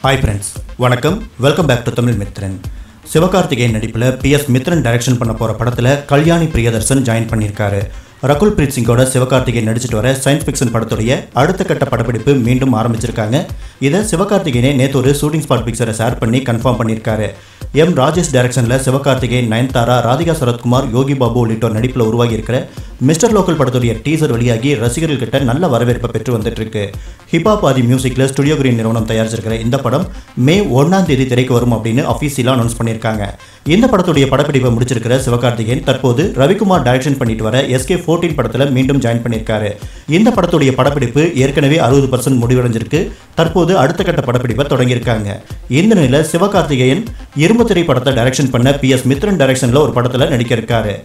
Hi friends, வணக்கம். Welcome back to Tamil Mithran. Sivakarthikeyan நடிப்பில் PS Mithran direction பண்ண போகிற படத்தில் கல்யாணி பிரியதர்சன் ஜாயின் பண்ணியிருக்காரு. ரகுல் பிரீத் சிங்கோட சிவகார்த்திகேயன் நடிச்சிட்டு வர சயின்ஸ் ஃபிக்ஷன் படத்துடைய அடுத்த கட்ட படப்பிடிப்பு மீண்டும் ஆரம்பிச்சிருக்காங்க. இதை சிவகார்த்திகேயனே நேற்று ஒரு ஷூட்டிங் ஸ்பாட் பிக்சரை ஷேர் பண்ணி கன்ஃபார்ம் பண்ணியிருக்காரு. எம் ராஜேஷ் டைரக்ஷனில் சிவகார்த்திகேயன், நயன்தாரா, ராதிகா சரத்குமார், யோகி பாபு உள்ளிட்டோர் நடிப்பில் உருவாகி இருக்கிற மிஸ்டர் லோக்கல் படத்துடைய டீசர் வெளியாகி ரசிகர்கள் கிட்ட நல்ல வரவேற்பை பெற்று வந்துட்டு இருக்கு. ஹிப்ஹாப் ஆதி மியூசிக்கில் ஸ்டுடியோ கிரீன் நிறுவனம் தயாரிச்சிருக்கிற இந்த படம் மே 1ஆம் தேதி திரைக்கு வரும் அப்படின்னு அஃபீஷியலாக அனௌன்ஸ் பண்ணியிருக்காங்க. இந்த படத்துடைய படப்பிடிப்பை முடிச்சிருக்கிற சிவகார்த்திகேயன் தற்போது ரவிக்குமார் டைரக்ஷன் பண்ணிட்டு வர SK14 படத்தில் மீண்டும் ஜாயின் பண்ணியிருக்காரு. இந்த படத்துடைய படப்பிடிப்பு ஏற்கனவே 60% முடிவடைஞ்சிருக்கு. தற்போது அடுத்த கட்ட படப்பிடிப்பை தொடங்கியிருக்காங்க. இந்த நிலையில் சிவகார்த்திகேயன் இரும்பு திரை படத்தை டைரக்ஷன் பண்ண PS மித்ரன் டைரக்ஷனில் ஒரு படத்தில் நடிக்க இருக்காரு.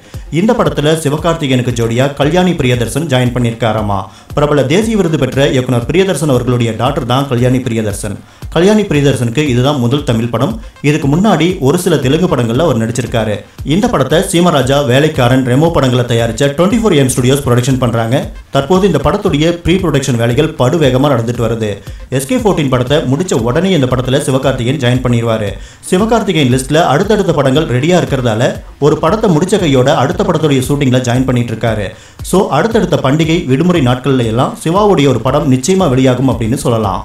இந்த படத்தில் சிவகார்த்திகேயனுக்கு ஜோடியா கல்யாணி பிரியதர்சன் ஜாயின் பண்ணியிருக்காராமா. பிரபல தேசிய விருது பெற்ற இயக்குனர் பிரியதர்சன் அவர்களுடைய டாக்டர் தான் கல்யாணி பிரியதர்சன். கல்யாணி பிரியதர்சனுக்கு இதுதான் முதல் தமிழ் படம். இதுக்கு முன்னாடி ஒரு சில தெலுங்கு படங்கள்ல அவர் நடிச்சிருக்காரு. இந்த படத்தை சீமராஜா, வேலைக்காரன், ரெமோ படங்களை தயாரிச்ச 24M ஸ்டுடியோஸ் ப்ரொடக்ஷன் பண்றாங்க. தற்போது இந்த படத்துடைய ப்ரீ ப்ரொடக்ஷன் வேலைகள் படுவேகமாக நடந்துட்டு வருது. SK14 படத்தை முடிச்ச உடனே இந்த படத்தில் சிவகார்த்திகேயன் ஜாயின் பண்ணிடுவாரு. சிவகார்த்திகேயன் லிஸ்ட்ல அடுத்தடுத்த படங்கள் ரெடியா இருக்கிறதால ஒரு படத்தை முடிச்ச கையோட அடுத்த படத்துடைய ஷூட்டிங்ல ஜாயின் பண்ணிட்டு இருக்காரு. ஸோ அடுத்தடுத்த பண்டிகை, விடுமுறை நாட்கள்ல எல்லாம் சிவாவுடைய ஒரு படம் நிச்சயமா வெளியாகும் அப்படின்னு சொல்லலாம்.